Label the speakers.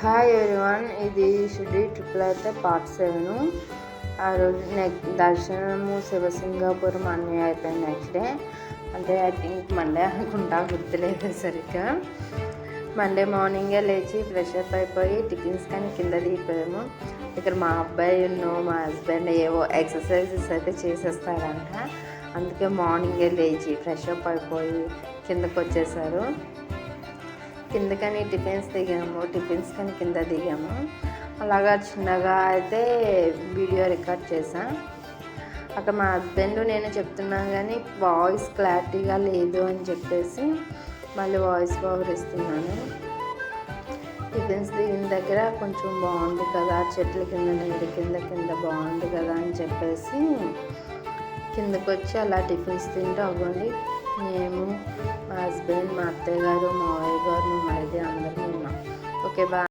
Speaker 1: Hi everyone, ఇది Shirdi triple అయితే part 7. ఆ రోజు దర్శనము శివసింగాపురం అన్నీ అయిపోయింది. నెక్స్ట్ డే అంటే ఐ థింక్ మండే అనుకుంటా, గుర్తులేదు సరిగ్గా. మండే మార్నింగే లేచి ఫ్రెష్ అప్ అయిపోయి టిఫిన్స్ కానీ కింద దిగిపోయాము. ఇక్కడ మా అబ్బాయి మా హస్బెండ్ ఏవో ఎక్సర్సైజెస్ అయితే చేసేస్తారంట. అందుకే మార్నింగే లేచి ఫ్రెష్ అప్ అయిపోయి కిందకు వచ్చేసారు. కిందకని టిఫిన్స్ కానీ కింద దిగాము. అలాగా చిన్నగా అయితే వీడియో రికార్డ్ చేశాను. అక్కడ మా హస్బెండ్ నేను చెప్తున్నాను కానీ వాయిస్ క్లారిటీగా లేదు అని చెప్పేసి మళ్ళీ వాయిస్ ఓవర్ ఇస్తున్నాను. టిఫిన్స్ దిగిన దగ్గర కొంచెం బాగుంది కదా, చెట్ల కింద నీళ్ళ కింద బాగుంది కదా అని చెప్పేసి కిందకు వచ్చి అలా టిఫిన్స్ తింటూ అవ్వండి. మేము, మా హస్బెండ్, మా అత్తయ్య గారు, మా మావయ్య గారు, మా మరిది అందరూ ఉన్నాం. Okay, bye.